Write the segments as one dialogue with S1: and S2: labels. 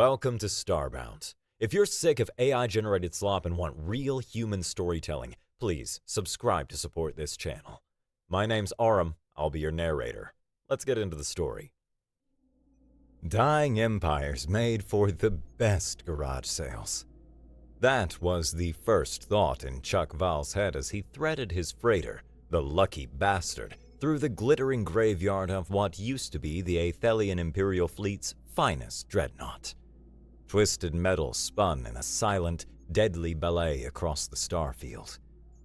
S1: Welcome to Starbound. If you're sick of AI-generated slop and want real human storytelling, please subscribe to support this channel. My name's Aram, I'll be your narrator. Let's get into the story. Dying empires made for the best garage sales. That was the first thought in Chuck Val's head as he threaded his freighter, the Lucky Bastard, through the glittering graveyard of what used to be the Athelian Imperial Fleet's finest dreadnought. Twisted metal spun in a silent, deadly ballet across the starfield.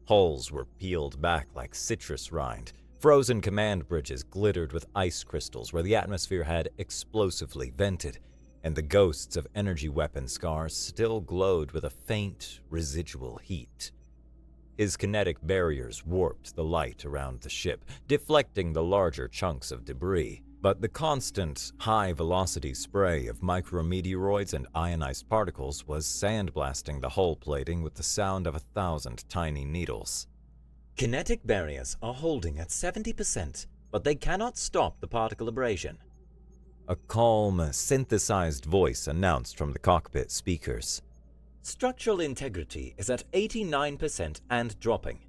S1: Hulls were peeled back like citrus rind. Frozen command bridges glittered with ice crystals where the atmosphere had explosively vented, and the ghosts of energy weapon scars still glowed with a faint, residual heat. His kinetic barriers warped the light around the ship, deflecting the larger chunks of debris, but the constant, high-velocity spray of micrometeoroids and ionized particles was sandblasting the hull plating with the sound of 1,000 tiny needles. Kinetic barriers are holding at 70%, but they cannot stop the particle abrasion. A calm, synthesized voice announced from the cockpit speakers. Structural integrity is at 89% and dropping.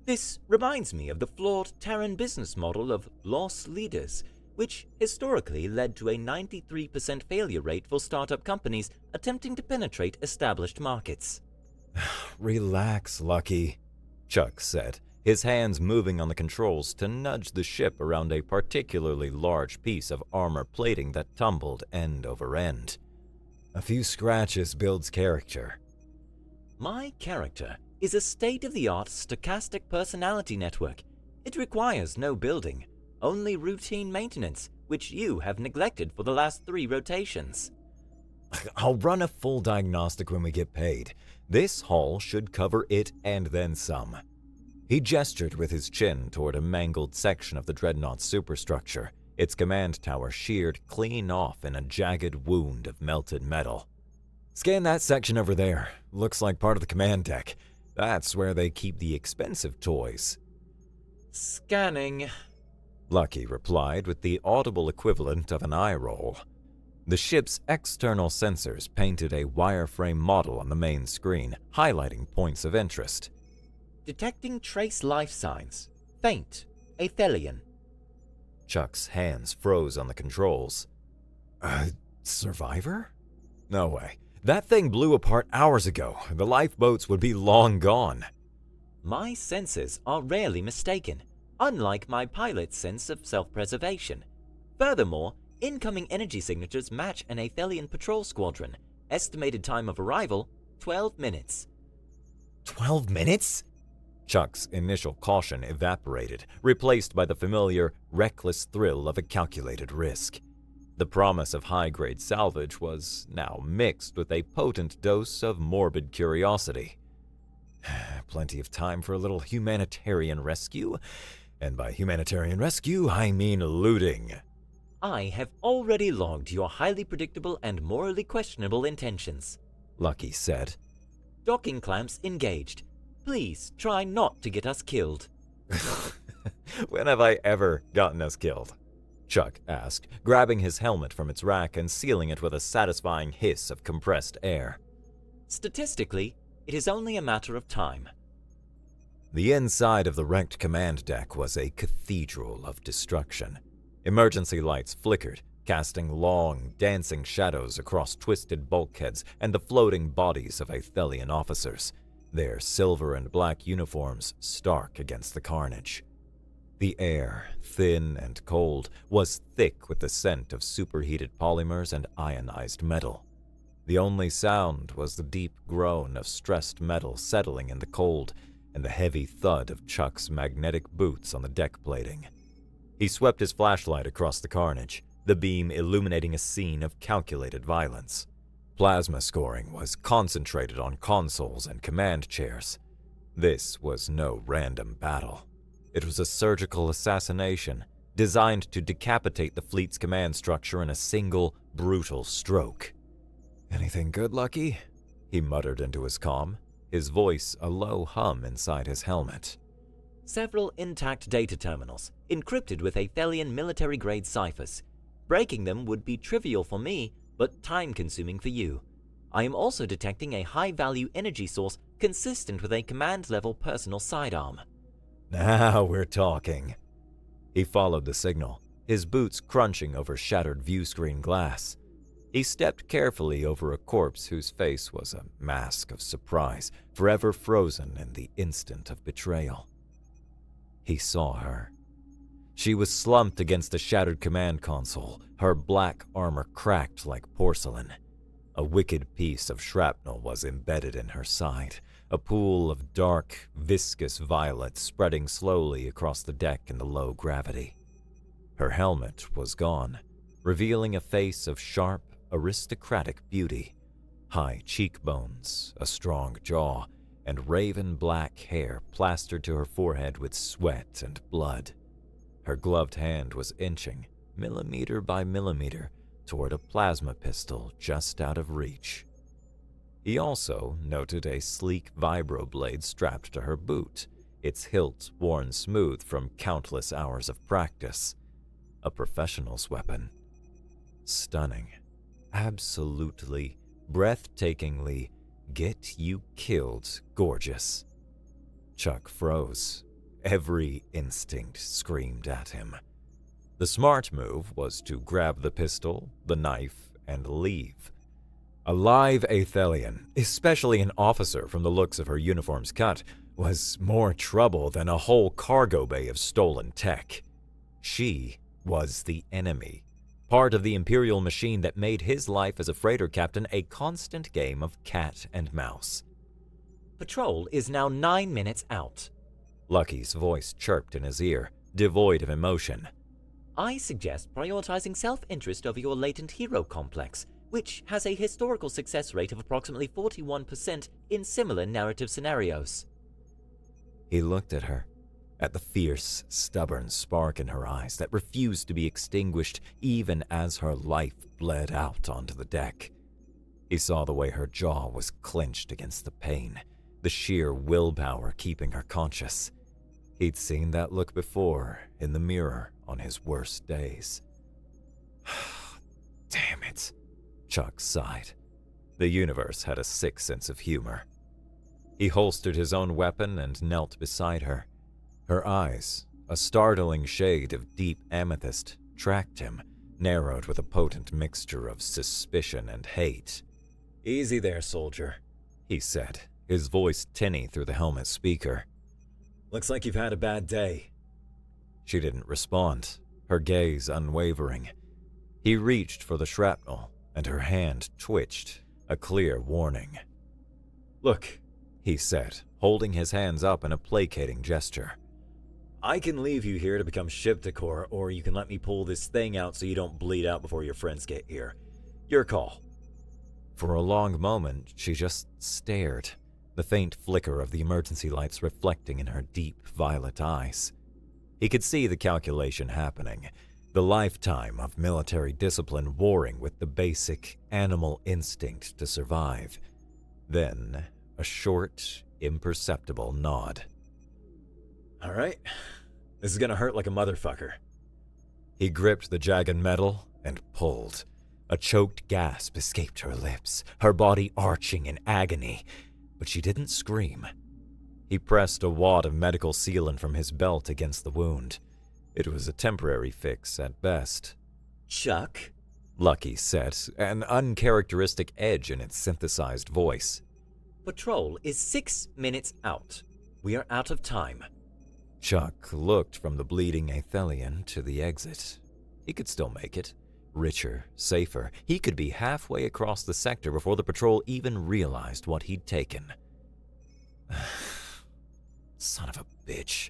S1: This reminds me of the flawed Terran business model of loss leaders, which historically led to a 93% failure rate for startup companies attempting to penetrate established markets. Relax, Lucky, Chuck said, his hands moving on the controls to nudge the ship around a particularly large piece of armor plating that tumbled end over end. A few scratches builds character. My character is a state-of-the-art stochastic personality network. It requires no building, only routine maintenance, which you have neglected for the last 3 rotations. I'll run a full diagnostic when we get paid. This haul should cover it and then some. He gestured with his chin toward a mangled section of the dreadnought's superstructure, its command tower sheared clean off in a jagged wound of melted metal. Scan that section over there. Looks like part of the command deck. That's where they keep the expensive toys. Scanning, Lucky replied with the audible equivalent of an eye roll. The ship's external sensors painted a wireframe model on the main screen, highlighting points of interest. Detecting trace life signs. Faint. Athelian. Chuck's hands froze on the controls. Survivor? No way. That thing blew apart hours ago. The lifeboats would be long gone. My senses are rarely mistaken, unlike my pilot's sense of self-preservation. Furthermore, incoming energy signatures match an Athelian patrol squadron. Estimated time of arrival, 12 minutes. 12 minutes? Chuck's initial caution evaporated, replaced by the familiar, reckless thrill of a calculated risk. The promise of high-grade salvage was now mixed with a potent dose of morbid curiosity. Plenty of time for a little humanitarian rescue. And by humanitarian rescue, I mean looting. I have already logged your highly predictable and morally questionable intentions, Lucky said. Docking clamps engaged. Please try not to get us killed. When have I ever gotten us killed? Chuck asked, grabbing his helmet from its rack and sealing it with a satisfying hiss of compressed air. Statistically, it is only a matter of time. The inside of the wrecked command deck was a cathedral of destruction. Emergency lights flickered, casting long, dancing shadows across twisted bulkheads and the floating bodies of Athelian officers, their silver and black uniforms stark against the carnage. The air, thin and cold, was thick with the scent of superheated polymers and ionized metal. The only sound was the deep groan of stressed metal settling in the cold and the heavy thud of Chuck's magnetic boots on the deck plating. He swept his flashlight across the carnage, the beam illuminating a scene of calculated violence. Plasma scoring was concentrated on consoles and command chairs. This was no random battle. It was a surgical assassination designed to decapitate the fleet's command structure in a single, brutal stroke. Anything good, Lucky? He muttered into his comm, his voice a low hum inside his helmet. Several intact data terminals, encrypted with Athelian military-grade ciphers. Breaking them would be trivial for me,
S2: but time-consuming for you. I am also detecting a high-value energy source consistent with a command-level personal sidearm."
S1: Now we're talking. He followed the signal, his boots crunching over shattered viewscreen glass. He stepped carefully over a corpse whose face was a mask of surprise, forever frozen in the instant of betrayal. He saw her. She was slumped against the shattered command console, her black armor cracked like porcelain. A wicked piece of shrapnel was embedded in her side, a pool of dark, viscous violet spreading slowly across the deck in the low gravity. Her helmet was gone, revealing a face of sharp, aristocratic beauty. High cheekbones, a strong jaw, and raven black hair plastered to her forehead with sweat and blood. Her gloved hand was inching, millimeter by millimeter, toward a plasma pistol just out of reach. He also noted a sleek vibroblade strapped to her boot, its hilt worn smooth from countless hours of practice. A professional's weapon. Stunning. Absolutely, breathtakingly, get you killed gorgeous. Chuck froze. Every instinct screamed at him. The smart move was to grab the pistol, the knife, and leave. A live Athelian, especially an officer from the looks of her uniform's cut, was more trouble than a whole cargo bay of stolen tech. She was the enemy, part of the Imperial machine that made his life as a freighter captain a constant game of cat and mouse.
S2: "Patrol is now 9 minutes out."
S1: Lucky's voice chirped in his ear, devoid of emotion.
S2: "I suggest prioritizing self-interest over your latent hero complex, which has a historical success rate of approximately 41% in similar narrative scenarios."
S1: He looked at her, at the fierce, stubborn spark in her eyes that refused to be extinguished even as her life bled out onto the deck. He saw the way her jaw was clenched against the pain, the sheer willpower keeping her conscious. He'd seen that look before in the mirror on his worst days. Damn it, Chuck sighed. The universe had a sick sense of humor. He holstered his own weapon and knelt beside her. Her eyes, a startling shade of deep amethyst, tracked him, narrowed with a potent mixture of suspicion and hate. "Easy there, soldier," he said, his voice tinny through the helmet speaker. "Looks like you've had a bad day." She didn't respond, her gaze unwavering. He reached for the shrapnel, and her hand twitched, a clear warning. "Look," he said, holding his hands up in a placating gesture. "I can leave you here to become ship decor, or you can let me pull this thing out so you don't bleed out before your friends get here. Your call." For a long moment, she just stared, the faint flicker of the emergency lights reflecting in her deep violet eyes. He could see the calculation happening, the lifetime of military discipline warring with the basic animal instinct to survive. Then, a short, imperceptible nod. "All right, this is gonna hurt like a motherfucker." He gripped the jagged metal and pulled. A choked gasp escaped her lips, her body arching in agony, but she didn't scream. He pressed a wad of medical sealant from his belt against the wound. It was a temporary fix at best.
S2: "Chuck?"
S1: Lucky said, an uncharacteristic edge in its synthesized voice.
S2: "Patrol is 6 minutes out. We are out of time."
S1: Chuck looked from the bleeding Athelian to the exit. He could still make it. Richer, safer. He could be halfway across the sector before the patrol even realized what he'd taken. Son of a bitch,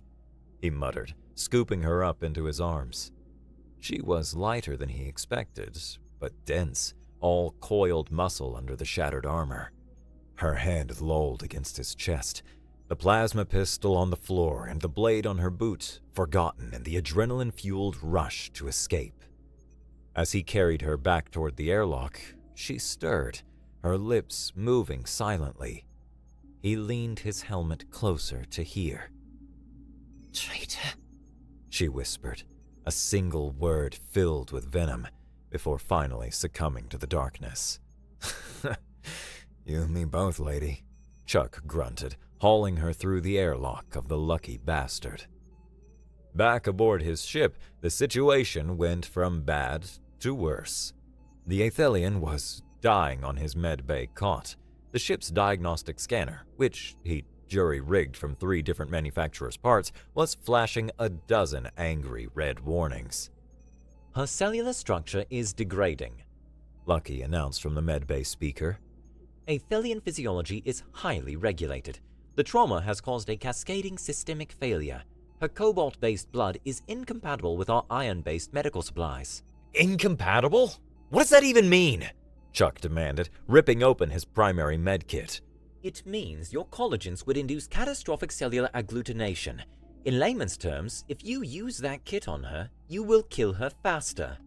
S1: he muttered, scooping her up into his arms. She was lighter than he expected, but dense, all coiled muscle under the shattered armor. Her hand lolled against his chest, the plasma pistol on the floor and the blade on her boot forgotten in the adrenaline-fueled rush to escape. As he carried her back toward the airlock, she stirred, her lips moving silently. He leaned his helmet closer to hear. "Traitor," she whispered, a single word filled with venom, before finally succumbing to the darkness. You and me both, lady, Chuck grunted, hauling her through the airlock of the lucky bastard. Back aboard his ship, the situation went from bad to worse. The Athelian was dying on his medbay cot. The ship's diagnostic scanner, which he'd jury-rigged from 3 different manufacturers' parts, was flashing a dozen angry red warnings.
S2: Her cellular structure is degrading,
S1: Lucky announced from the medbay speaker.
S2: Athelian physiology is highly regulated. The trauma has caused a cascading systemic failure. Her cobalt-based blood is incompatible with our iron-based medical supplies.
S1: Incompatible? What does that even mean? Chuck demanded, ripping open his primary medkit.
S2: It means your collagens would induce catastrophic cellular agglutination. In layman's terms, if you use that kit on her, you will kill her faster.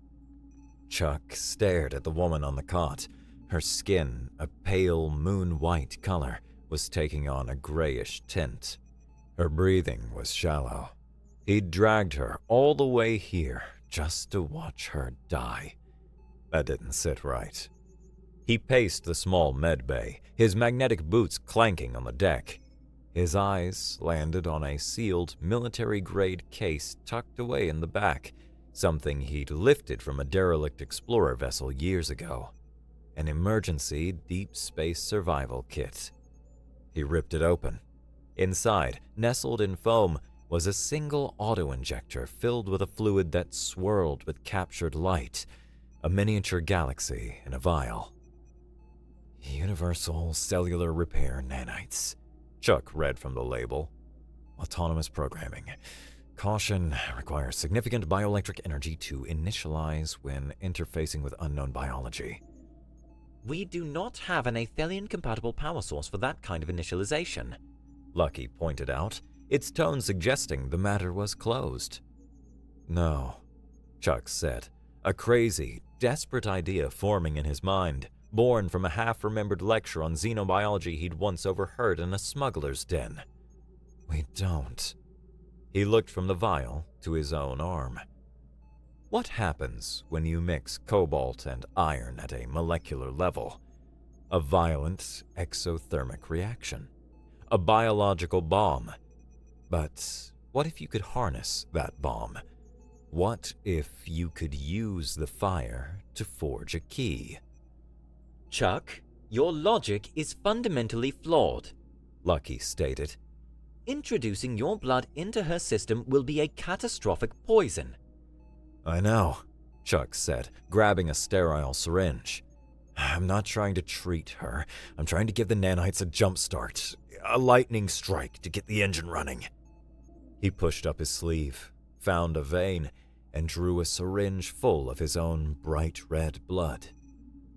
S1: Chuck stared at the woman on the cot. Her skin, a pale moon-white color, was taking on a grayish tint. Her breathing was shallow. He'd dragged her all the way here just to watch her die. That didn't sit right. He paced the small medbay, his magnetic boots clanking on the deck. His eyes landed on a sealed military-grade case tucked away in the back, something he'd lifted from a derelict explorer vessel years ago. An emergency deep space survival kit. He ripped it open. Inside, nestled in foam, was a single auto-injector filled with a fluid that swirled with captured light, a miniature galaxy in a vial. Universal Cellular Repair Nanites, Chuck read from the label. Autonomous programming. Caution, requires significant bioelectric energy to initialize when interfacing with unknown biology.
S2: We do not have an Athelian-compatible power source for that kind of initialization,
S1: Lucky pointed out, its tone suggesting the matter was closed. No, Chuck said, a crazy, desperate idea forming in his mind, born from a half-remembered lecture on xenobiology he'd once overheard in a smuggler's den. We don't. He looked from the vial to his own arm. What happens when you mix cobalt and iron at a molecular level? A violent exothermic reaction. A biological bomb. But what if you could harness that bomb? What if you could use the fire to forge a key?
S2: Chuck, your logic is fundamentally flawed,
S1: Lucky stated.
S2: Introducing your blood into her system will be a catastrophic poison.
S1: I know, Chuck said, grabbing a sterile syringe. I'm not trying to treat her. I'm trying to give the nanites a jump start, a lightning strike to get the engine running. He pushed up his sleeve, found a vein, and drew a syringe full of his own bright red blood.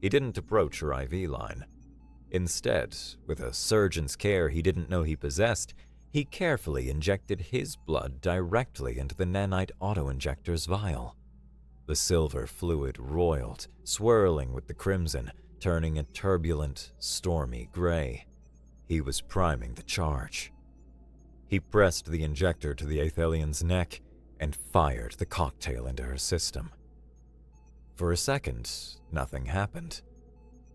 S1: He didn't approach her IV line. Instead, with a surgeon's care he didn't know he possessed, he carefully injected his blood directly into the nanite auto-injector's vial. The silver fluid roiled, swirling with the crimson, turning a turbulent, stormy gray. He was priming the charge. He pressed the injector to the Athelian's neck and fired the cocktail into her system. For a second, nothing happened.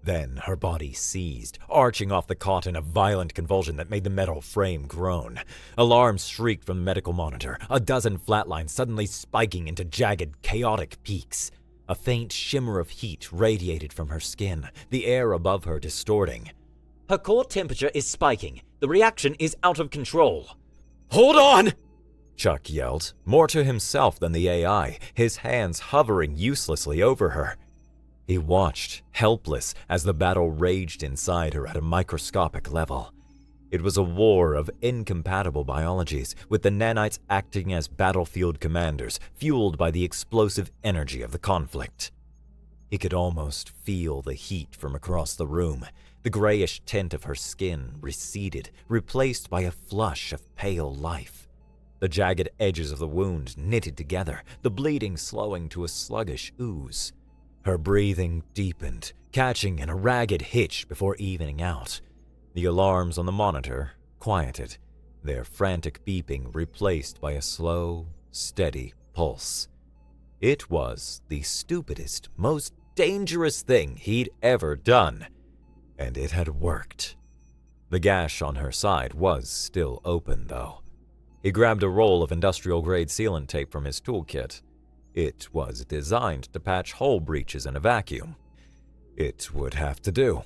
S1: Then her body seized, arching off the cot in a violent convulsion that made the metal frame groan. Alarms shrieked from the medical monitor, a dozen flatlines suddenly spiking into jagged, chaotic peaks. A faint shimmer of heat radiated from her skin, the air above her distorting.
S2: Her core temperature is spiking. The reaction is out of control.
S1: Hold on! Chuck yelled, more to himself than the AI, his hands hovering uselessly over her. He watched, helpless, as the battle raged inside her at a microscopic level. It was a war of incompatible biologies, with the nanites acting as battlefield commanders, fueled by the explosive energy of the conflict. He could almost feel the heat from across the room. The grayish tint of her skin receded, replaced by a flush of pale life. The jagged edges of the wound knitted together, the bleeding slowing to a sluggish ooze. Her breathing deepened, catching in a ragged hitch before evening out. The alarms on the monitor quieted, their frantic beeping replaced by a slow, steady pulse. It was the stupidest, most dangerous thing he'd ever done, and it had worked. The gash on her side was still open, though. He grabbed a roll of industrial-grade sealant tape from his toolkit. It was designed to patch hole breaches in a vacuum. It would have to do.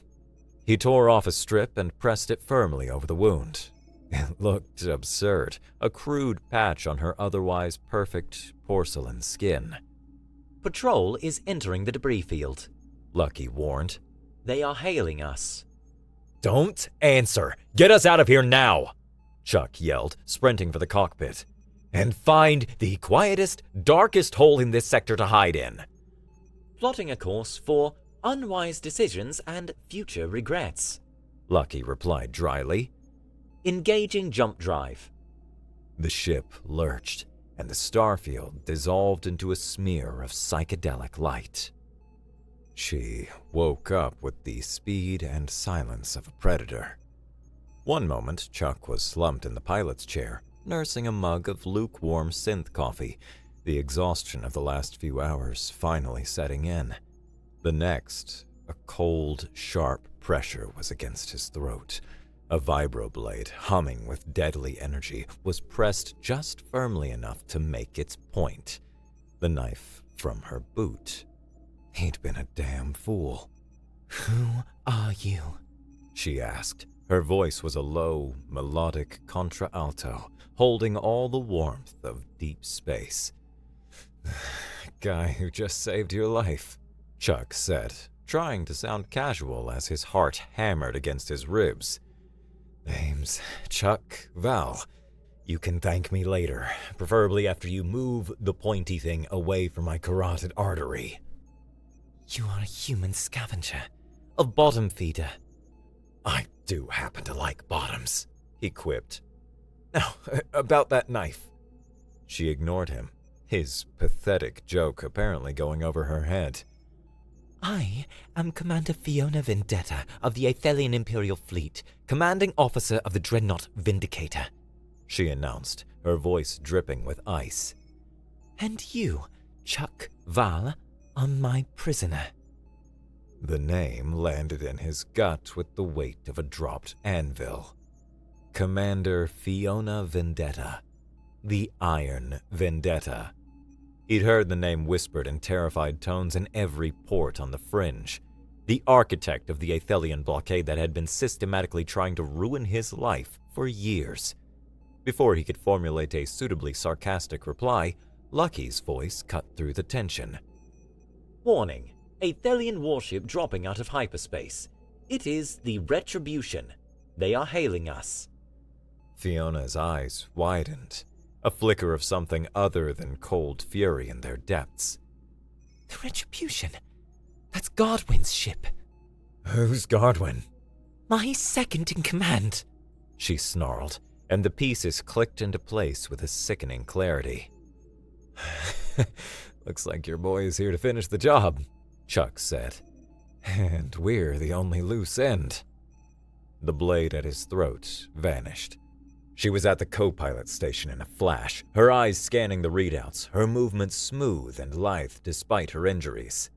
S1: He tore off a strip and pressed it firmly over the wound. It looked absurd, a crude patch on her otherwise perfect porcelain skin.
S2: Patrol is entering the debris field,
S1: Lucky warned.
S2: They are hailing us.
S1: Don't answer! Get us out of here now! Chuck yelled, sprinting for the cockpit. And find the quietest, darkest hole in this sector to hide in.
S2: Plotting a course for unwise decisions and future regrets,
S1: Lucky replied dryly.
S2: Engaging jump drive.
S1: The ship lurched, and the starfield dissolved into a smear of psychedelic light. She woke up with the speed and silence of a predator. One moment, Chuck was slumped in the pilot's chair, nursing a mug of lukewarm synth coffee, the exhaustion of the last few hours finally setting in. The next, a cold, sharp pressure was against his throat. A vibroblade, humming with deadly energy, was pressed just firmly enough to make its point. The knife from her boot. He'd been a damn fool. "Who are you?" she asked. Her voice was a low, melodic contralto, holding all the warmth of deep space. "Guy who just saved your life," Chuck said, trying to sound casual as his heart hammered against his ribs. "Name's Chuck Val. You can thank me later, preferably after you move the pointy thing away from my carotid artery." "You are a human scavenger, a bottom feeder." "I do happen to like bottoms," he quipped. "Now, about that knife." She ignored him, his pathetic joke apparently going over her head.
S2: "I am Commander Fiona Vendetta of the Athelian Imperial Fleet, commanding officer of the dreadnought Vindicator," she announced, her voice dripping with ice. "And you, Chuck Val, are my prisoner." The name landed in his gut with the weight of a dropped anvil. Commander Fiona Vendetta. The Iron Vendetta. He'd heard the name whispered in terrified tones in every port on the fringe. The architect of the Athelian blockade that had been systematically trying to ruin his life for years. Before he could formulate a suitably sarcastic reply, Lucky's voice cut through the tension. "Warning. Athelian warship dropping out of hyperspace. It is the Retribution. They are hailing us."
S1: Fiona's eyes widened, a flicker of something other than cold fury in their depths.
S2: "The Retribution? That's Godwin's ship."
S1: "Who's Godwin?"
S2: "My second in command,"
S1: she snarled, and the pieces clicked into place with a sickening clarity. "Looks like your boy is here to finish the job," Chuck said. "And we're the only loose end." The blade at his throat vanished. She was at the co-pilot station in a flash, her eyes scanning the readouts, her movements smooth and lithe despite her injuries.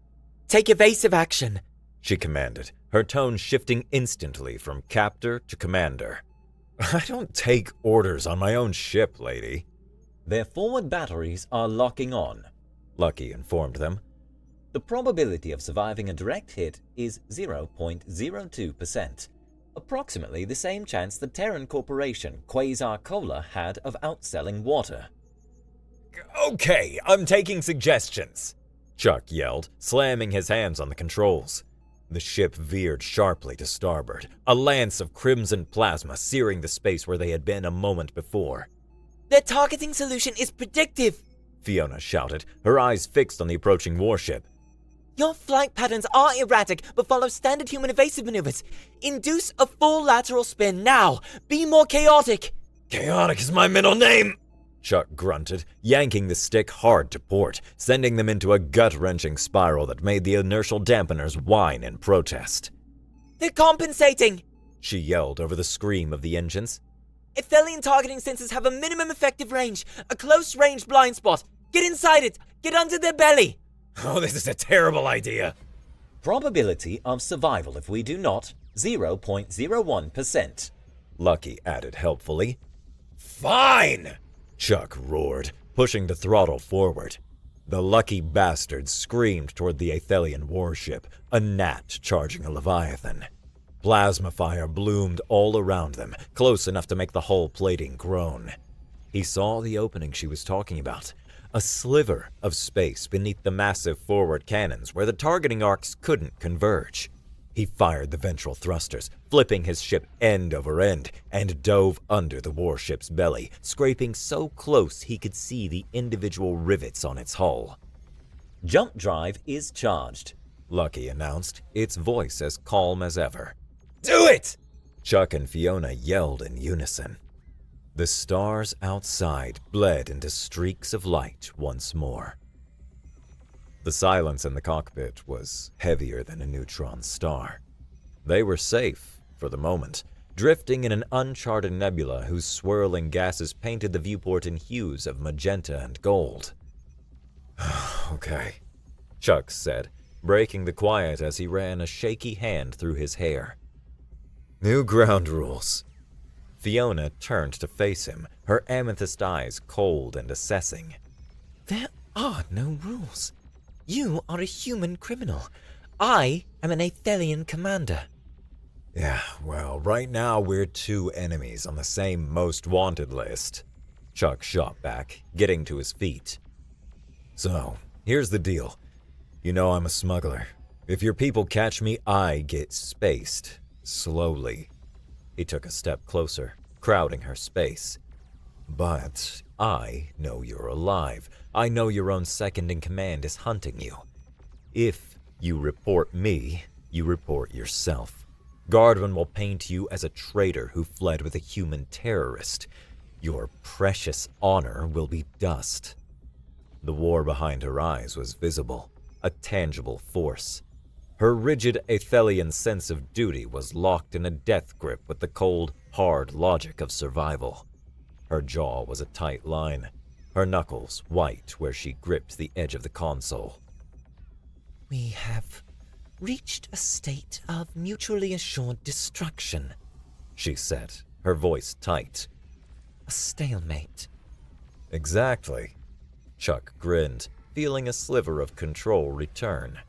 S2: "Take evasive action,"
S1: she commanded, her tone shifting instantly from captor to commander. "I don't take orders on my own ship, lady."
S2: "Their forward batteries are locking on,"
S1: Lucky informed them.
S2: "The probability of surviving a direct hit is 0.02%. Approximately the same chance the Terran Corporation Quasar Cola had of outselling water."
S1: "Okay, I'm taking suggestions," Chuck yelled, slamming his hands on the controls. The ship veered sharply to starboard, a lance of crimson plasma searing the space where they had been a moment before.
S2: "Their targeting solution is predictive,"
S1: Fiona shouted, her eyes fixed on the approaching warship.
S2: "Your flight patterns are erratic, but follow standard human evasive maneuvers. Induce a full lateral spin now. Be more chaotic."
S1: "Chaotic is my middle name," Chuck grunted, yanking the stick hard to port, sending them into a gut-wrenching spiral that made the inertial dampeners whine in protest.
S2: "They're compensating,"
S1: she yelled over the scream of the engines.
S2: "Athelian targeting sensors have a minimum effective range, a close-range blind spot. Get inside it! Get under their belly!
S1: Oh, this is a terrible idea.
S2: Probability of survival if we do not, 0.01%.
S1: Lucky added helpfully. Fine! Chuck roared, pushing the throttle forward. The lucky bastards screamed toward the Athelian warship, a gnat charging a leviathan. Plasma fire bloomed all around them, close enough to make the hull plating groan. He saw the opening she was talking about, a sliver of space beneath the massive forward cannons where the targeting arcs couldn't converge. He fired the ventral thrusters, flipping his ship end over end, and dove under the warship's belly, scraping so close he could see the individual rivets on its hull.
S2: Jump drive is charged,
S1: Lucky announced, its voice as calm as ever. Do it! Chuck and Fiona yelled in unison. The stars outside bled into streaks of light once more. The silence in the cockpit was heavier than a neutron star. They were safe, for the moment, drifting in an uncharted nebula whose swirling gases painted the viewport in hues of magenta and gold. Okay, Chuck said, breaking the quiet as he ran a shaky hand through his hair. New ground rules. Fiona turned to face him, her amethyst eyes cold and assessing.
S2: There are no rules. You are a human criminal. I am an Athelian commander.
S1: Yeah, well, right now we're two enemies on the same most wanted list. Chuck shot back, getting to his feet. So, here's the deal. You know I'm a smuggler. If your people catch me, I get spaced. Slowly. He took a step closer, crowding her space. But I know you're alive. I know your own second-in-command is hunting you. If you report me, you report yourself. Guardman will paint you as a traitor who fled with a human terrorist. Your precious honor will be dust. The war behind her eyes was visible, a tangible force. Her rigid Athelian sense of duty was locked in a death grip with the cold, hard logic of survival. Her jaw was a tight line, her knuckles white where she gripped the edge of the console.
S2: We have reached a state of mutually assured destruction,
S1: she said, her voice tight.
S2: a stalemate.
S1: Exactly. Chuck grinned, feeling a sliver of control return.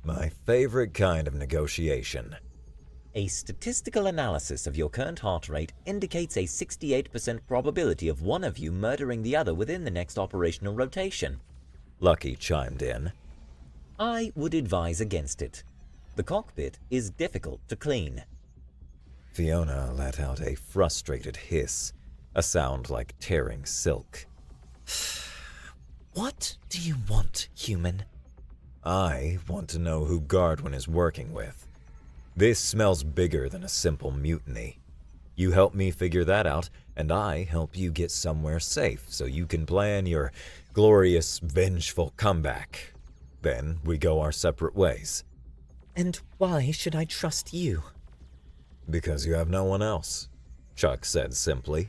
S1: My favorite kind of negotiation.
S2: A statistical analysis of your current heart rate indicates a 68% probability of one of you murdering the other within the next operational rotation.
S1: Lucky chimed in.
S2: I would advise against it. The cockpit is difficult to clean.
S1: Fiona let out a frustrated hiss, a sound like tearing silk.
S2: What do you want, human?
S1: I want to know who Guardwin is working with. This smells bigger than a simple mutiny. You help me figure that out, and I help you get somewhere safe so you can plan your glorious, vengeful comeback. Then we go our separate ways.
S2: And why should I trust you?
S1: Because you have no one else, Chuck said simply.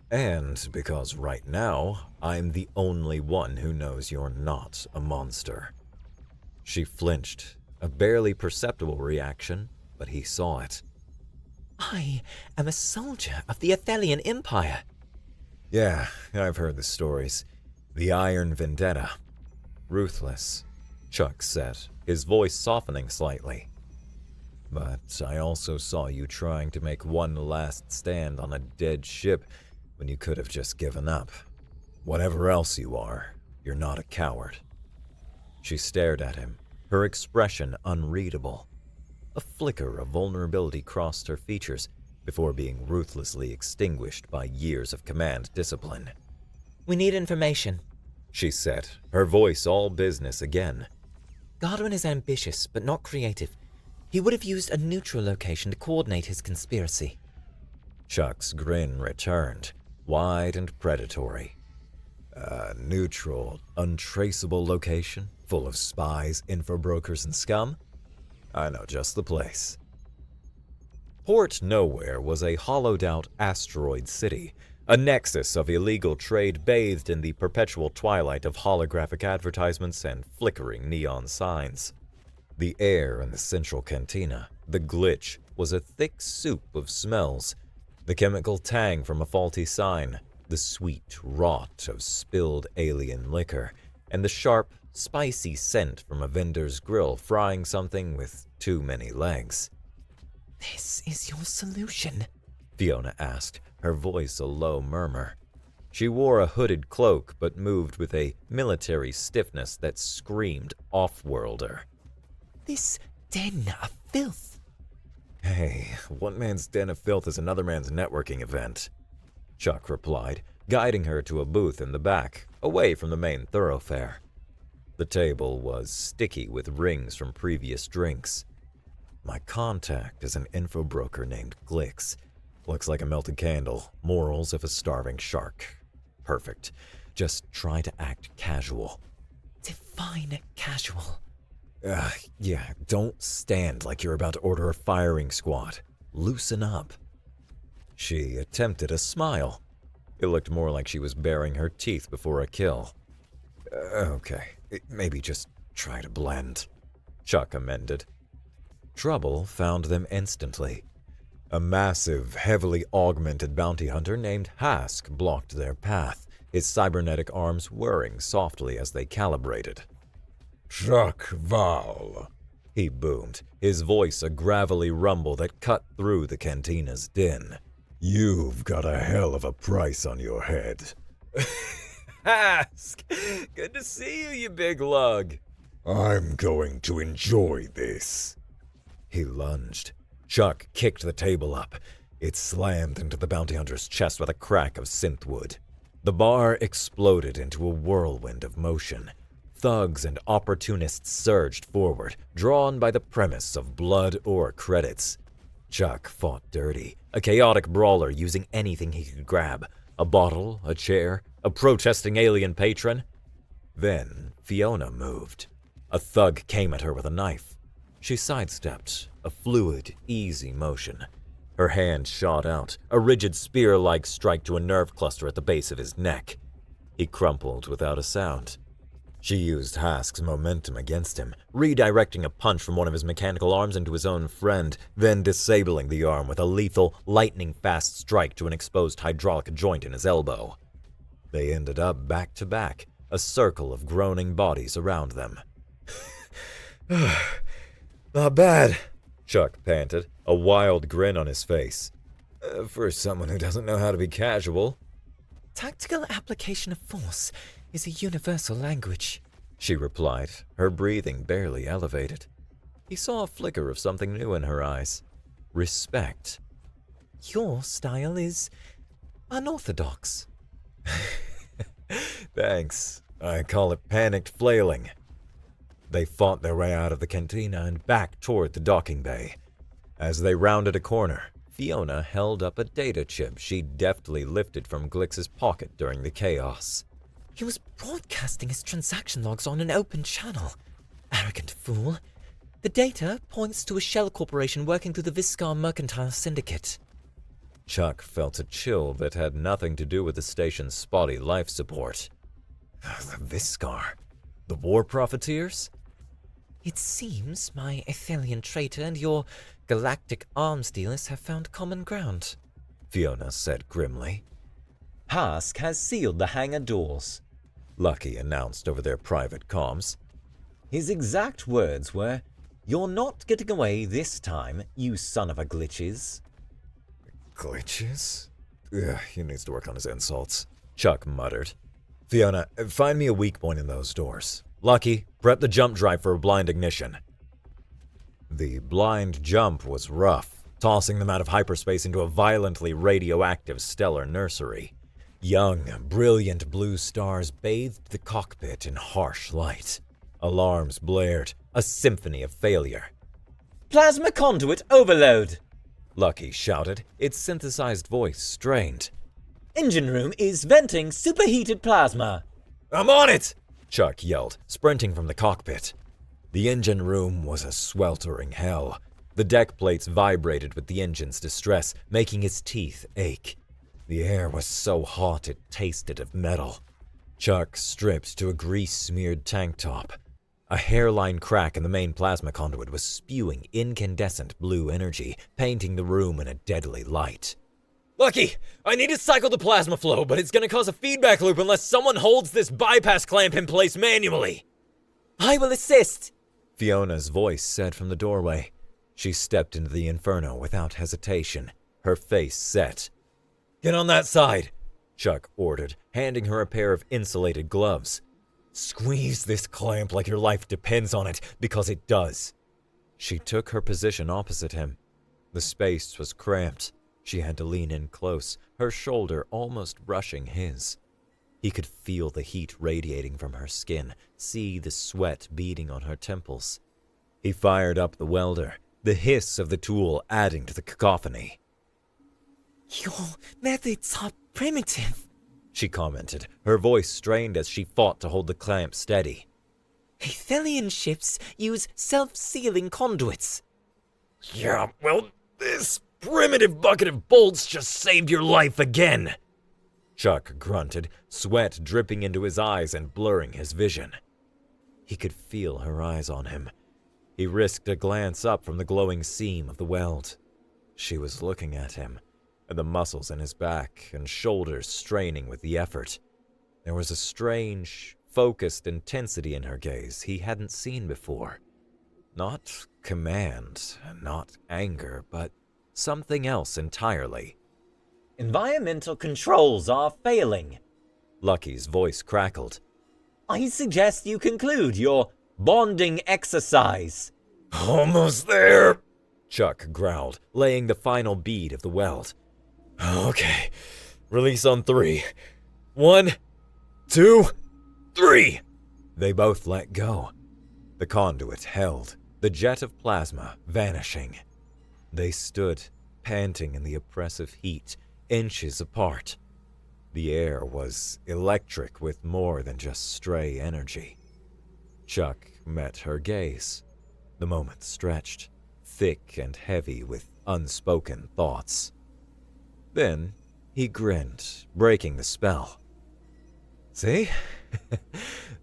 S1: And because right now, I'm the only one who knows you're not a monster. She flinched, a barely perceptible reaction, but he saw it.
S2: I am a soldier of the Athelian Empire.
S1: Yeah, I've heard the stories. The Iron Vendetta. Ruthless, Chuck said, his voice softening slightly. But I also saw you trying to make one last stand on a dead ship when you could have just given up. Whatever else you are, you're not a coward. She stared at him, her expression unreadable. A flicker of vulnerability crossed her features before being ruthlessly extinguished by years of command discipline.
S2: We need information,
S1: she said, her voice all business again.
S2: Godwin is ambitious, but not creative. He would have used a neutral location to coordinate his conspiracy.
S1: Chuck's grin returned, wide and predatory. A neutral, untraceable location, full of spies, info-brokers, and scum? I know just the place. Port Nowhere was a hollowed-out asteroid city, a nexus of illegal trade bathed in the perpetual twilight of holographic advertisements and flickering neon signs. The air in the central cantina, the glitch, was a thick soup of smells. The chemical tang from a faulty sign, the sweet rot of spilled alien liquor, and the sharp, spicy scent from a vendor's grill frying something with too many legs.
S2: "This is your solution?"
S1: Fiona asked, her voice a low murmur. She wore a hooded cloak but moved with a military stiffness that screamed off-worlder.
S2: "This den of filth."
S1: Hey, one man's den of filth is another man's networking event, Chuck replied, guiding her to a booth in the back, away from the main thoroughfare. The table was sticky with rings from previous drinks. My contact is an info broker named Glix. Looks like a melted candle, morals of a starving shark. Perfect. Just try to act casual.
S2: Define casual.
S1: Yeah, don't stand like you're about to order a firing squad. Loosen up. She attempted a smile. It looked more like she was baring her teeth before a kill. Okay, maybe just try to blend, Chuck amended. Trouble found them instantly. A massive, heavily augmented bounty hunter named Hask blocked their path, his cybernetic arms whirring softly as they calibrated.
S3: Chuck Val,
S1: he boomed, his voice a gravelly rumble that cut through the cantina's din.
S3: You've got a hell of a price on your head.
S1: Hask! Good to see you, you big lug.
S3: I'm going to enjoy this.
S1: He lunged. Chuck kicked the table up. It slammed into the bounty hunter's chest with a crack of synthwood. The bar exploded into a whirlwind of motion. Thugs and opportunists surged forward, drawn by the premise of blood or credits. Chuck fought dirty, a chaotic brawler using anything he could grab. A bottle, a chair, a protesting alien patron. Then Fiona moved. A thug came at her with a knife. She sidestepped, a fluid, easy motion. Her hand shot out, a rigid spear-like strike to a nerve cluster at the base of his neck. He crumpled without a sound. She used Hask's momentum against him, redirecting a punch from one of his mechanical arms into his own friend, then disabling the arm with a lethal, lightning-fast strike to an exposed hydraulic joint in his elbow. They ended up back to back, a circle of groaning bodies around them.
S3: Not bad,
S1: Chuck panted, a wild grin on his face. For someone who doesn't know how to be casual.
S2: "Tactical application of force is a universal language,"
S1: she replied, her breathing barely elevated. He saw a flicker of something new in her eyes. Respect.
S2: "Your style is unorthodox."
S1: Thanks. I call it panicked flailing. They fought their way out of the cantina and back toward the docking bay. As they rounded a corner, Fiona held up a data chip she'd deftly lifted from Glix's pocket during the chaos.
S2: "He was broadcasting his transaction logs on an open channel. Arrogant fool. The data points to a shell corporation working through the Viscar Mercantile Syndicate."
S1: Chuck felt a chill that had nothing to do with the station's spotty life support. The Viscar? The war profiteers?
S2: "It seems my Athelian traitor and your galactic arms dealers have found common ground,"
S1: Fiona said grimly.
S4: Hask has sealed the hangar doors,
S1: Lucky announced over their private comms.
S4: His exact words were, "You're not getting away this time, you son of a glitches."
S1: Glitches? He needs to work on his insults, Chuck muttered. Fiona, find me a weak point in those doors. Lucky, prep the jump drive for a blind ignition. The blind jump was rough, tossing them out of hyperspace into a violently radioactive stellar nursery. Young, brilliant blue stars bathed the cockpit in harsh light. Alarms blared, a symphony of failure.
S4: "Plasma conduit overload!"
S1: Lucky shouted, its synthesized voice strained.
S4: "Engine room is venting superheated plasma."
S1: "I'm on it!" Chuck yelled, sprinting from the cockpit. The engine room was a sweltering hell. The deck plates vibrated with the engine's distress, making his teeth ache. The air was so hot it tasted of metal. Chuck stripped to a grease-smeared tank top. A hairline crack in the main plasma conduit was spewing incandescent blue energy, painting the room in a deadly light. Lucky, I need to cycle the plasma flow, but it's going to cause a feedback loop unless someone holds this bypass clamp in place manually.
S2: I will assist,
S1: Fiona's voice said from the doorway. She stepped into the inferno without hesitation, her face set. Get on that side, Chuck ordered, handing her a pair of insulated gloves. Squeeze this clamp like your life depends on it, because it does. She took her position opposite him. The space was cramped. She had to lean in close, her shoulder almost brushing his. He could feel the heat radiating from her skin, see the sweat beading on her temples. He fired up the welder, the hiss of the tool adding to the cacophony.
S2: Your methods are primitive,
S1: she commented, her voice strained as she fought to hold the clamp steady.
S2: Athelian ships use self-sealing conduits.
S1: Yeah, well, this primitive bucket of bolts just saved your life again. Chuck grunted, sweat dripping into his eyes and blurring his vision. He could feel her eyes on him. He risked a glance up from the glowing seam of the weld. She was looking at him, and the muscles in his back and shoulders straining with the effort. There was a strange, focused intensity in her gaze he hadn't seen before. Not command, not anger, but something else entirely.
S4: Environmental controls are failing.
S1: Lucky's voice crackled.
S4: I suggest you conclude your bonding exercise.
S1: Almost there, Chuck growled, laying the final bead of the weld. Okay, release on 3. 1, 2, 3. They both let go. The conduit held, the jet of plasma vanishing. They stood, panting in the oppressive heat, inches apart. The air was electric with more than just stray energy. Chuck met her gaze. The moment stretched, thick and heavy with unspoken thoughts. Then he grinned, breaking the spell. See?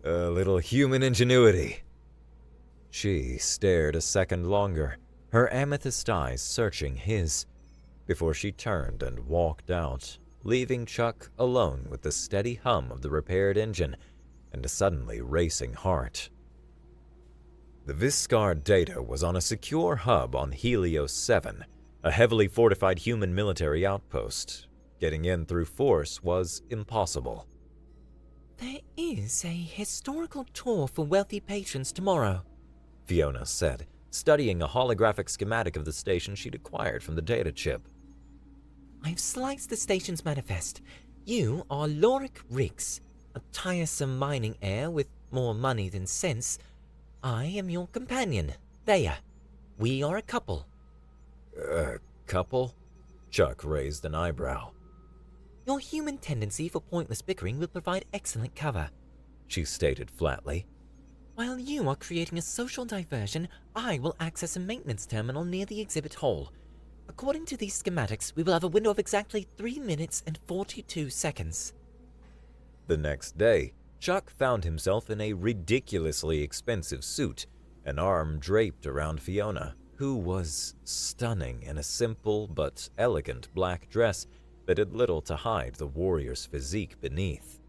S1: A little human ingenuity. She stared a second longer, her amethyst eyes searching his, before she turned and walked out, leaving Chuck alone with the steady hum of the repaired engine and a suddenly racing heart. The Viscard data was on a secure hub on Helios 7, a heavily fortified human military outpost. Getting in through force was impossible.
S2: There is a historical tour for wealthy patrons tomorrow,
S1: Fiona said, studying a holographic schematic of the station she'd acquired from the data chip.
S2: I've sliced the station's manifest. You are Lorik Riggs, a tiresome mining heir with more money than sense. I am your companion, Thea. We are a couple.
S1: Couple? Chuck raised an eyebrow.
S2: Your human tendency for pointless bickering will provide excellent cover,
S1: she stated flatly.
S2: While you are creating a social diversion, I will access a maintenance terminal near the exhibit hall. According to these schematics, we will have a window of exactly 3 minutes and 42 seconds.
S1: The next day, Chuck found himself in a ridiculously expensive suit, an arm draped around Fiona, who was stunning in a simple but elegant black dress that did little to hide the warrior's physique beneath.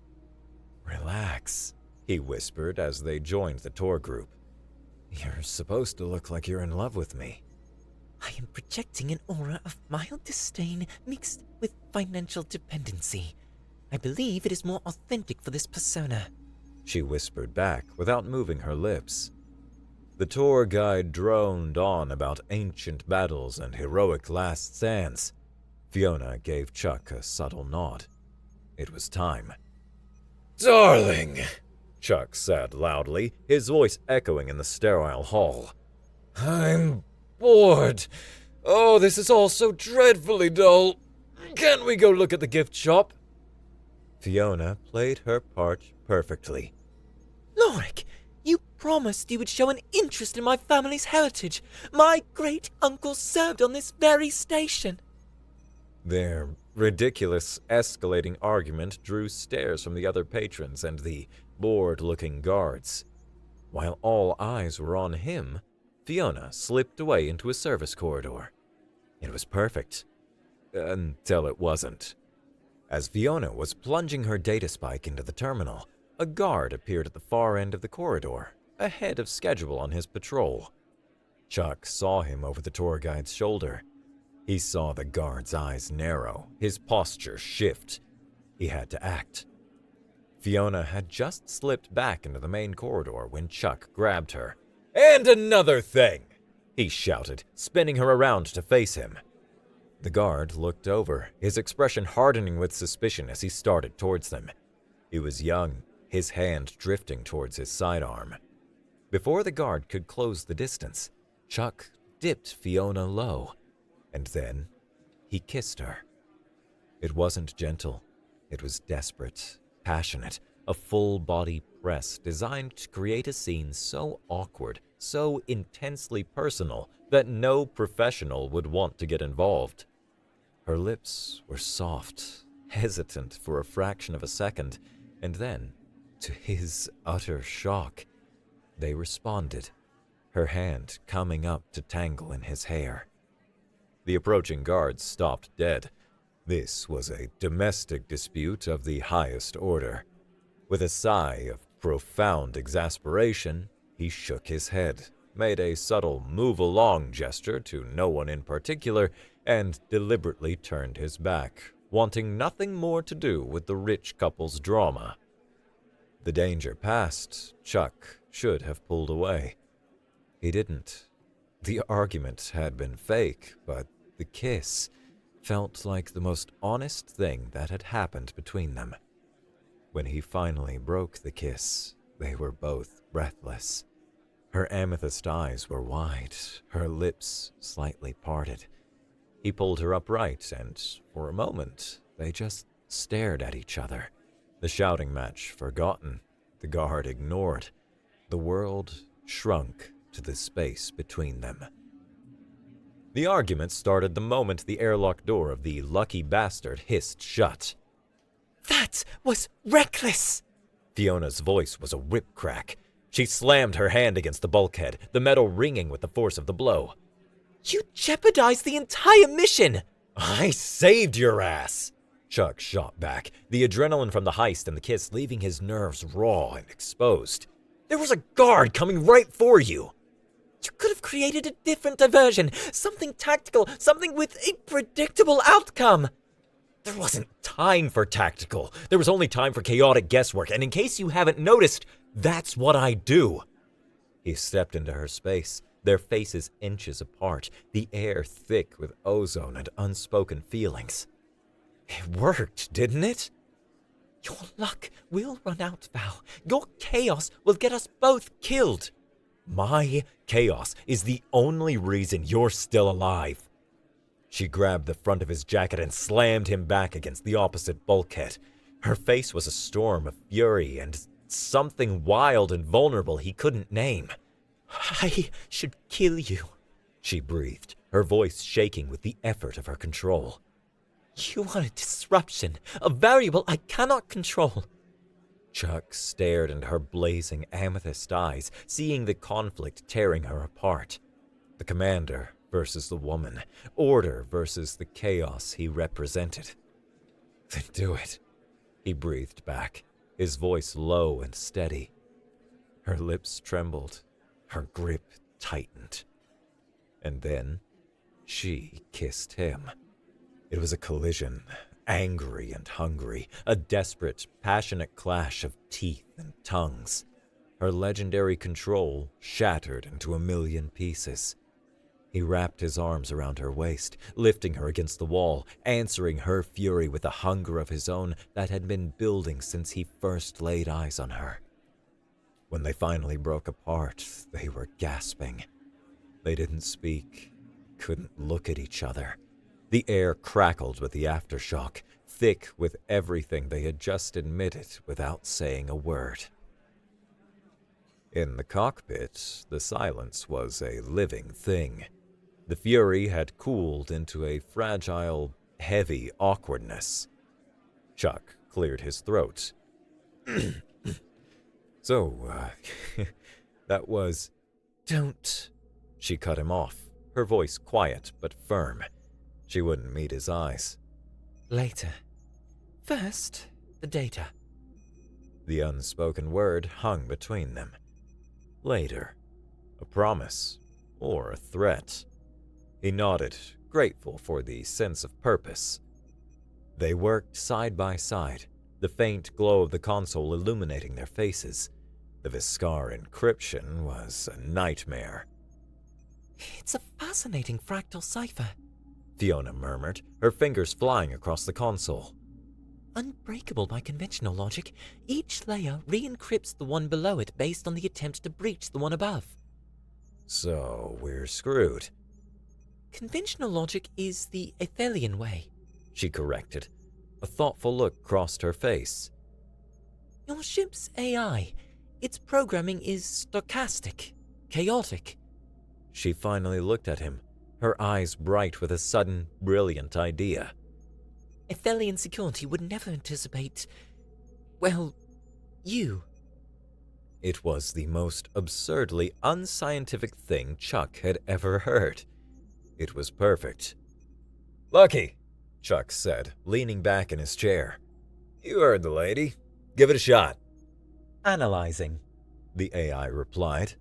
S1: Relax, he whispered as they joined the tour group. You're supposed to look like you're in love with me.
S2: I am projecting an aura of mild disdain mixed with financial dependency. I believe it is more authentic for this persona,
S1: she whispered back without moving her lips. The tour guide droned on about ancient battles and heroic last stands. Fiona gave Chuck a subtle nod. It was time. Darling, Chuck said loudly, his voice echoing in the sterile hall. I'm bored. Oh, this is all so dreadfully dull. Can't we go look at the gift shop? Fiona played her part perfectly.
S2: Lorik, you promised you would show an interest in my family's heritage. My great-uncle served on this very station.
S1: There ridiculous, escalating argument drew stares from the other patrons and the bored-looking guards. While all eyes were on him, Fiona slipped away into a service corridor. It was perfect. Until it wasn't. As Fiona was plunging her data spike into the terminal, a guard appeared at the far end of the corridor, ahead of schedule on his patrol. Chuck saw him over the tour guide's shoulder. He saw the guard's eyes narrow, his posture shift. He had to act. Fiona had just slipped back into the main corridor when Chuck grabbed her. "And another thing!" he shouted, spinning her around to face him. The guard looked over, his expression hardening with suspicion as he started towards them. He was young, his hand drifting towards his sidearm. Before the guard could close the distance, Chuck dipped Fiona low, and then he kissed her. It wasn't gentle. It was desperate, passionate, a full-body press designed to create a scene so awkward, so intensely personal that no professional would want to get involved. Her lips were soft, hesitant for a fraction of a second, and then, to his utter shock, they responded, her hand coming up to tangle in his hair. The approaching guards stopped dead. This was a domestic dispute of the highest order. With a sigh of profound exasperation, he shook his head, made a subtle move-along gesture to no one in particular, and deliberately turned his back, wanting nothing more to do with the rich couple's drama. The danger past, Chuck should have pulled away. He didn't. The argument had been fake, but the kiss felt like the most honest thing that had happened between them. When he finally broke the kiss, they were both breathless. Her amethyst eyes were wide, her lips slightly parted. He pulled her upright, and for a moment, they just stared at each other. The shouting match forgotten, the guard ignored. The world shrunk to the space between them. The argument started the moment the airlock door of the lucky bastard hissed shut.
S2: That was reckless!
S1: Fiona's voice was a whip crack. She slammed her hand against the bulkhead, the metal ringing with the force of the blow.
S2: You jeopardized the entire mission!
S1: I saved your ass! Chuck shot back, the adrenaline from the heist and the kiss leaving his nerves raw and exposed. There was a guard coming right for you!
S2: You could have created a different diversion, something tactical, something with a predictable outcome.
S1: There wasn't time for tactical. There was only time for chaotic guesswork, and in case you haven't noticed, that's what I do. He stepped into her space, their faces inches apart, the air thick with ozone and unspoken feelings. It worked, didn't it?
S2: Your luck will run out, Val. Your chaos will get us both killed.
S1: My chaos is the only reason you're still alive. She grabbed the front of his jacket and slammed him back against the opposite bulkhead. Her face was a storm of fury and something wild and vulnerable he couldn't name.
S2: I should kill you,
S1: she breathed, her voice shaking with the effort of her control.
S2: You are a disruption, a variable I cannot control.
S1: Chuck stared into her blazing amethyst eyes, seeing the conflict tearing her apart. The commander versus the woman, order versus the chaos he represented. Then do it, he breathed back, his voice low and steady. Her lips trembled, her grip tightened. And then she kissed him. It was a collision, angry and hungry, a desperate, passionate clash of teeth and tongues. Her legendary control shattered into a million pieces. He wrapped his arms around her waist, lifting her against the wall, answering her fury with a hunger of his own that had been building since he first laid eyes on her. When they finally broke apart, they were gasping. They didn't speak, couldn't look at each other. The air crackled with the aftershock, thick with everything they had just admitted without saying a word. In the cockpit, the silence was a living thing. The fury had cooled into a fragile heavy awkwardness. Chuck cleared his throat. So, that was...
S2: Don't.
S1: She cut him off, her voice quiet but firm. She wouldn't meet his eyes.
S2: Later. First, the data.
S1: The unspoken word hung between them. Later. A promise or a threat. He nodded, grateful for the sense of purpose. They worked side by side, the faint glow of the console illuminating their faces. The Viscar encryption was a nightmare.
S2: It's a fascinating fractal cipher,
S1: Fiona murmured, her fingers flying across the console.
S2: Unbreakable by conventional logic, each layer re-encrypts the one below it based on the attempt to breach the one above.
S1: So we're screwed.
S2: Conventional logic is the Athelian way,
S1: She corrected. A thoughtful look crossed her face.
S2: Your ship's AI, its programming is stochastic, chaotic.
S1: She finally looked at him, her eyes bright with a sudden, brilliant idea.
S2: Athelian security would never anticipate, well, you.
S1: It was the most absurdly unscientific thing Chuck had ever heard. It was perfect. "Lucky," Chuck said, leaning back in his chair. "You heard the lady. Give it a shot."
S4: Analyzing.
S1: The AI replied.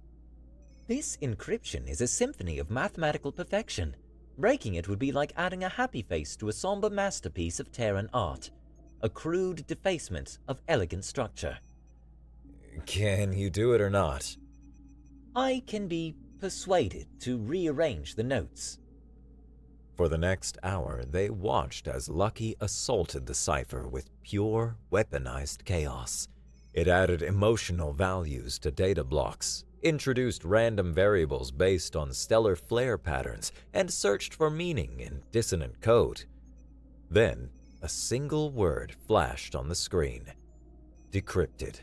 S4: This encryption is a symphony of mathematical perfection. Breaking it would be like adding a happy face to a somber masterpiece of Terran art, a crude defacement of elegant structure.
S1: Can you do it or not?
S4: I can be persuaded to rearrange the notes.
S1: For the next hour, they watched as Lucky assaulted the cipher with pure, weaponized chaos. It added emotional values to data blocks, introduced random variables based on stellar flare patterns, and searched for meaning in dissonant code. Then, a single word flashed on the screen. Decrypted.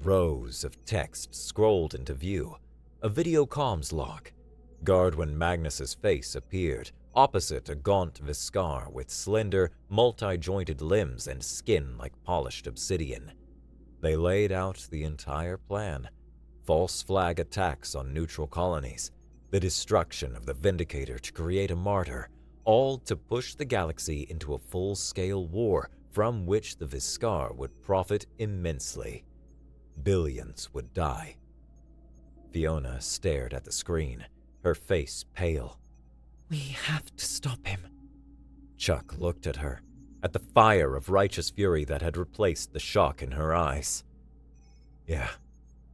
S1: Rows of text scrolled into view. A video comms log. Guardwin Magnus's face appeared, opposite a gaunt Viscar with slender, multi-jointed limbs and skin like polished obsidian. They laid out the entire plan. False flag attacks on neutral colonies, the destruction of the Vindicator to create a martyr, all to push the galaxy into a full-scale war from which the Viscar would profit immensely. Billions would die. Fiona stared at the screen, her face pale.
S2: We have to stop him.
S1: Chuck looked at her, at the fire of righteous fury that had replaced the shock in her eyes. "Yeah,"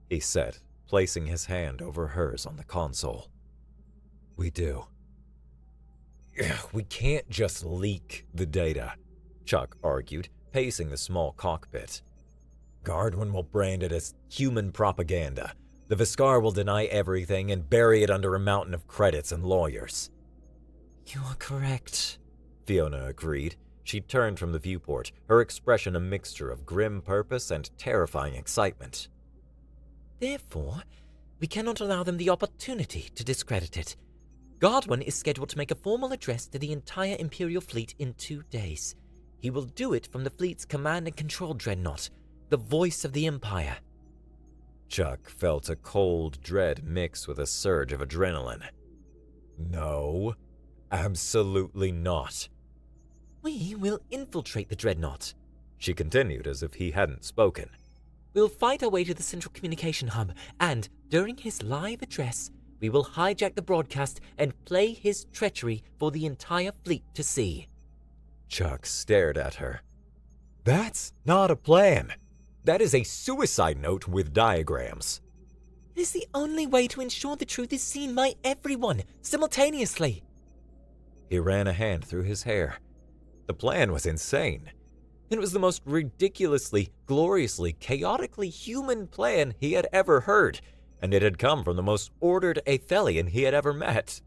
S1: he said, placing his hand over hers on the console. "We do." "We can't just leak the data," Chuck argued, pacing the small cockpit. "Guardwin will brand it as human propaganda. The Viscar will deny everything and bury it under a mountain of credits and lawyers."
S2: You are correct,
S1: Fiona agreed. She turned from the viewport, her expression a mixture of grim purpose and terrifying excitement.
S2: Therefore, we cannot allow them the opportunity to discredit it. Godwin is scheduled to make a formal address to the entire Imperial fleet in 2 days. He will do it from the fleet's command and control dreadnought, the voice of the Empire.
S1: Chuck felt a cold dread mix with a surge of adrenaline. No, absolutely not.
S2: We will infiltrate the dreadnought,
S1: She continued as if he hadn't spoken.
S2: We'll fight our way to the central communication hub, and during his live address, we will hijack the broadcast and play his treachery for the entire fleet to see.
S1: Chuck stared at her. That's not a plan. That is a suicide note with diagrams.
S2: It is the only way to ensure the truth is seen by everyone, simultaneously.
S1: He ran a hand through his hair. The plan was insane. It was the most ridiculously, gloriously, chaotically human plan he had ever heard, and it had come from the most ordered Athelian he had ever met.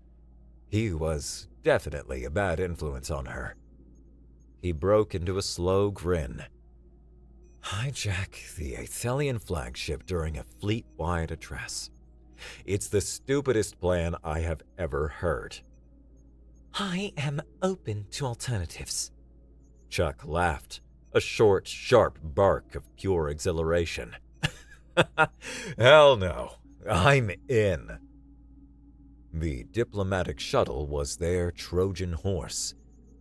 S1: He was definitely a bad influence on her. He broke into a slow grin. Hijack the Athelian flagship during a fleet-wide address. It's the stupidest plan I have ever heard.
S2: I am open to alternatives.
S1: Chuck laughed, a short, sharp bark of pure exhilaration. Hell no, I'm in. The diplomatic shuttle was their Trojan horse.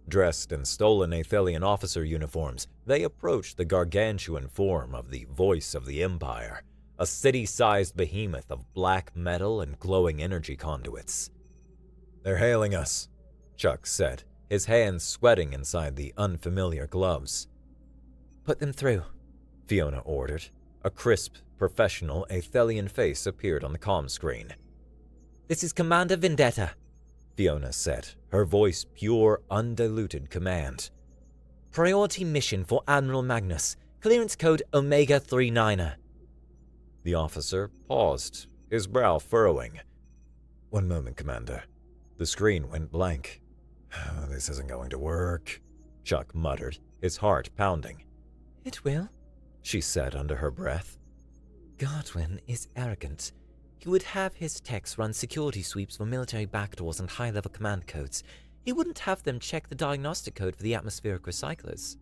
S1: Dressed in stolen Athelian officer uniforms, they approached the gargantuan form of the Voice of the Empire, a city-sized behemoth of black metal and glowing energy conduits. "They're hailing us," Chuck said, his hands sweating inside the unfamiliar gloves.
S2: "Put them through,"
S1: Fiona ordered. A crisp, professional Athelian face appeared on the comm screen.
S2: "This is Commander Vendetta,"
S1: Fiona said, her voice pure, undiluted command.
S2: "Priority mission for Admiral Magnus. Clearance code Omega 39er.
S1: The officer paused, his brow furrowing. "One moment, Commander." The screen went blank. "This isn't going to work," Chuck muttered, his heart pounding.
S2: "It will,"
S1: she said under her breath.
S2: "Godwin is arrogant. He would have his techs run security sweeps for military backdoors and high-level command codes. He wouldn't have them check the diagnostic code for the atmospheric recyclers.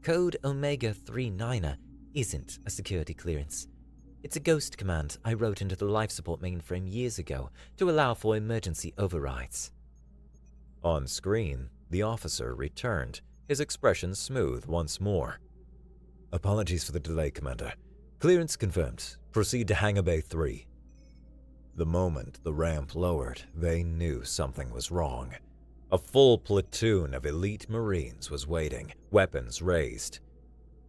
S2: Code Omega 39er isn't a security clearance. It's a ghost command I wrote into the life support mainframe years ago to allow for emergency overrides."
S1: On screen, the officer returned, his expression smooth once more. "Apologies for the delay, Commander. Clearance confirmed. Proceed to Hangar Bay 3. The moment the ramp lowered, they knew something was wrong. A full platoon of elite Marines was waiting, weapons raised.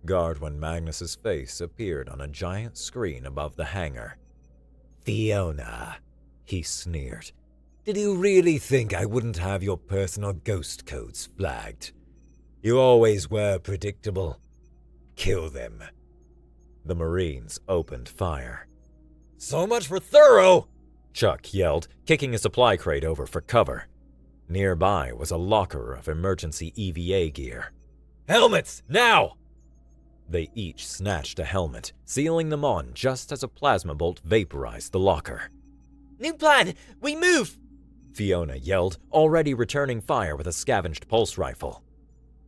S1: Guardwin Magnus's face appeared on a giant screen above the hangar. "Fiona," he sneered, "did you really think I wouldn't have your personal ghost codes flagged? You always were predictable. Kill them." The Marines opened fire. "So much for thorough!" Chuck yelled, kicking a supply crate over for cover. Nearby was a locker of emergency EVA gear. "Helmets, now!" They each snatched a helmet, sealing them on just as a plasma bolt vaporized the locker.
S2: "New plan! We move!"
S1: Fiona yelled, already returning fire with a scavenged pulse rifle.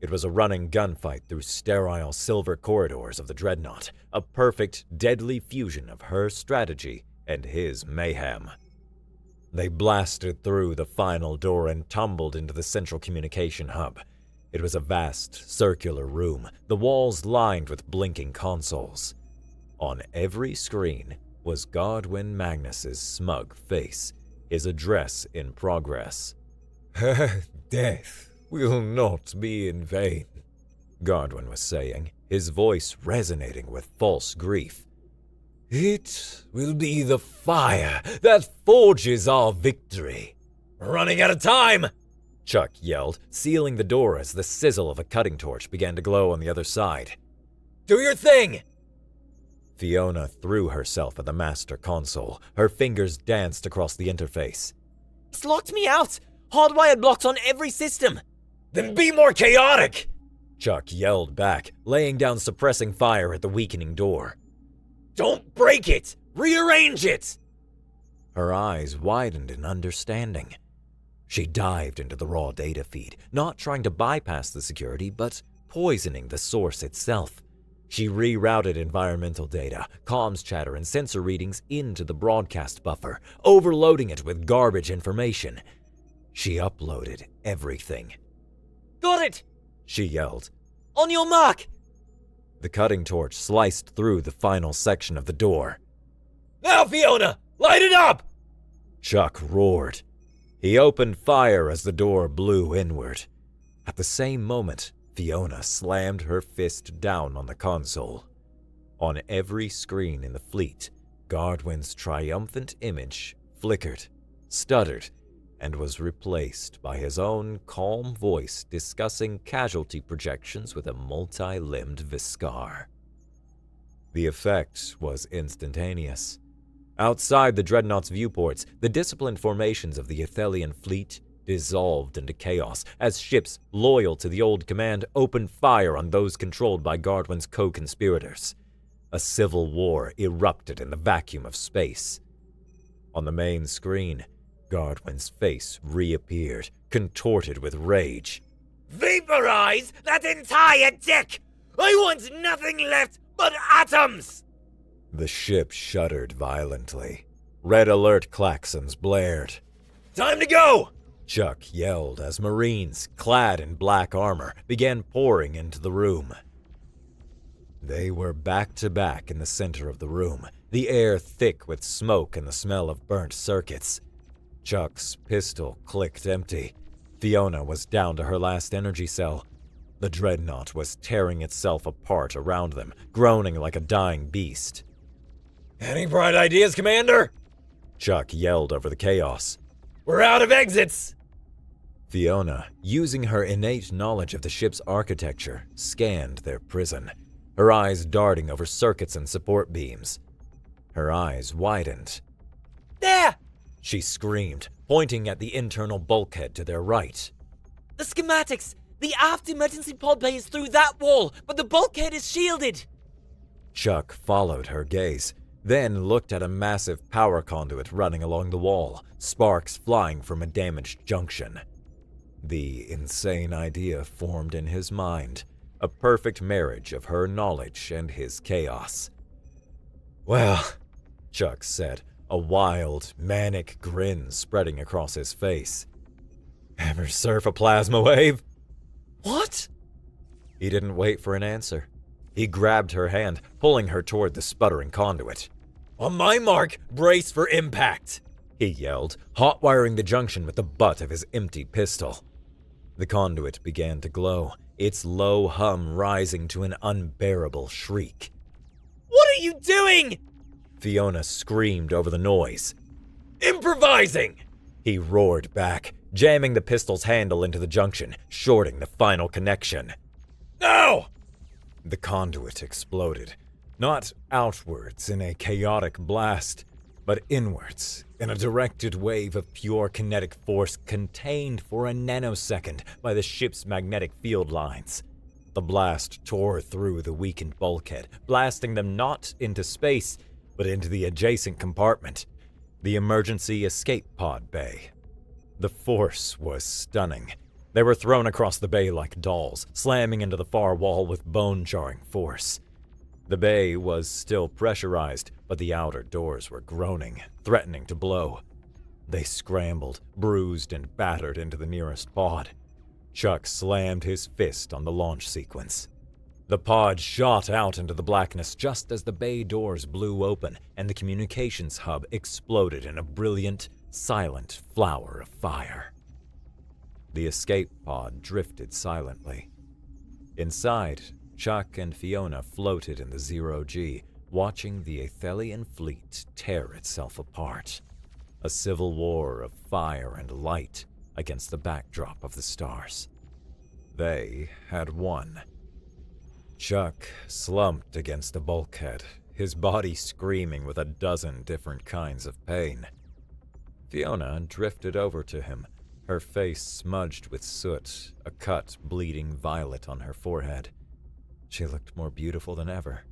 S1: It was a running gunfight through sterile silver corridors of the dreadnought, a perfect, deadly fusion of her strategy and his mayhem. They blasted through the final door and tumbled into the central communication hub. It was a vast, circular room, the walls lined with blinking consoles. On every screen was Godwin Magnus's smug face, his address in progress. "Her death will not be in vain," Godwin was saying, his voice resonating with false grief. "It will be the fire that forges our victory." "Running out of time!" Chuck yelled, sealing the door as the sizzle of a cutting torch began to glow on the other side. "Do your thing!" Fiona threw herself at the master console. Her fingers danced across the interface.
S2: "It's locked me out! Hardwired blocks on every system!"
S1: "Then be more chaotic!" Chuck yelled back, laying down suppressing fire at the weakening door. "Don't break it! Rearrange it!" Her eyes widened in understanding. She dived into the raw data feed, not trying to bypass the security, but poisoning the source itself. She rerouted environmental data, comms chatter, and sensor readings into the broadcast buffer, overloading it with garbage information. She uploaded everything.
S2: "Got it!"
S1: she yelled.
S2: "On your mark!"
S1: The cutting torch sliced through the final section of the door. "Now, Fiona! Light it up!" Chuck roared. He opened fire as the door blew inward. At the same moment, Fiona slammed her fist down on the console. On every screen in the fleet, Godwin's triumphant image flickered, stuttered, and was replaced by his own calm voice discussing casualty projections with a multi-limbed Viscar. The effect was instantaneous. Outside the dreadnought's viewports, the disciplined formations of the Athelian fleet dissolved into chaos as ships loyal to the old command opened fire on those controlled by Godwin's co-conspirators. A civil war erupted in the vacuum of space. On the main screen, Godwin's face reappeared, contorted with rage.
S2: Vaporize that entire deck! I want nothing left but atoms!
S1: The ship shuddered violently. Red alert klaxons blared.
S2: Time to go!
S1: Chuck yelled as Marines, clad in black armor, began pouring into the room. They were back to back in the center of the room, the air thick with smoke and the smell of burnt circuits. Chuck's pistol clicked empty. Fiona was down to her last energy cell. The dreadnought was tearing itself apart around them, groaning like a dying beast.
S2: Any bright ideas, Commander?
S1: Chuck yelled over the chaos.
S2: We're out of exits!
S1: Fiona, using her innate knowledge of the ship's architecture, scanned their prison, her eyes darting over circuits and support beams. Her eyes widened.
S2: There!
S1: She screamed, pointing at the internal bulkhead to their right.
S2: The schematics! The aft emergency pod bay is through that wall, but the bulkhead is shielded!
S1: Chuck followed her gaze, then looked at a massive power conduit running along the wall, sparks flying from a damaged junction. The insane idea formed in his mind, a perfect marriage of her knowledge and his chaos.
S3: Well,
S1: Chuck said, a wild, manic grin spreading across his face.
S3: ever surf a plasma wave?
S2: What?
S1: He didn't wait for an answer. He grabbed her hand, pulling her toward the sputtering conduit.
S2: On my mark, brace for impact!
S1: He yelled, hot-wiring the junction with the butt of his empty pistol. The conduit began to glow, its low hum rising to an unbearable shriek.
S2: What are you doing?
S1: Fiona screamed over the noise.
S2: Improvising!
S1: He roared back, jamming the pistol's handle into the junction, shorting the final connection.
S2: No!
S1: The conduit exploded, not outwards in a chaotic blast, but inwards in a directed wave of pure kinetic force contained for a nanosecond by the ship's magnetic field lines. The blast tore through the weakened bulkhead, blasting them not into space, but into the adjacent compartment, the emergency escape pod bay. The force was stunning. They were thrown across the bay like dolls, slamming into the far wall with bone-jarring force. The bay was still pressurized, but the outer doors were groaning, threatening to blow. They scrambled, bruised and battered into the nearest pod. Chuck slammed his fist on the launch sequence. The pod shot out into the blackness just as the bay doors blew open and the communications hub exploded in a brilliant, silent flower of fire. The escape pod drifted silently. Inside, Chuck and Fiona floated in the zero-G, watching the Athelian fleet tear itself apart. A civil war of fire and light against the backdrop of the stars. They had won. Chuck slumped against the bulkhead, his body screaming with a dozen different kinds of pain. Fiona drifted over to him, her face smudged with soot, a cut bleeding violet on her forehead. She looked more beautiful than ever.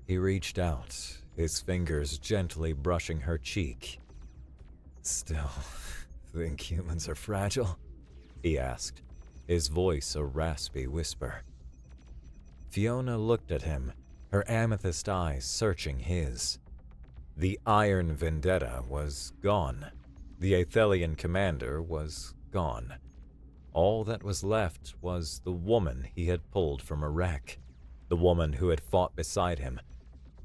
S1: He reached out, his fingers gently brushing her cheek. "Still think humans are fragile?" he asked, his voice a raspy whisper. Fiona looked at him, her amethyst eyes searching his. The iron vendetta was gone. The Athelian commander was gone. All that was left was the woman he had pulled from a wreck, the woman who had fought beside him,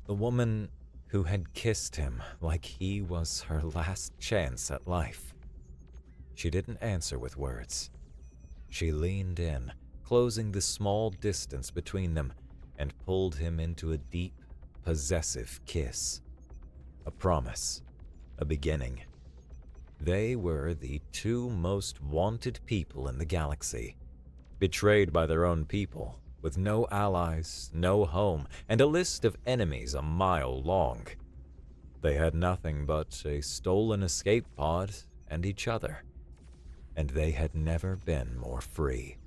S1: the woman who had kissed him like he was her last chance at life. She didn't answer with words. She leaned in, closing the small distance between them, and pulled him into a deep, possessive kiss. A promise, a beginning. They were the two most wanted people in the galaxy, betrayed by their own people, with no allies, no home, and a list of enemies a mile long. They had nothing but a stolen escape pod and each other, and they had never been more free.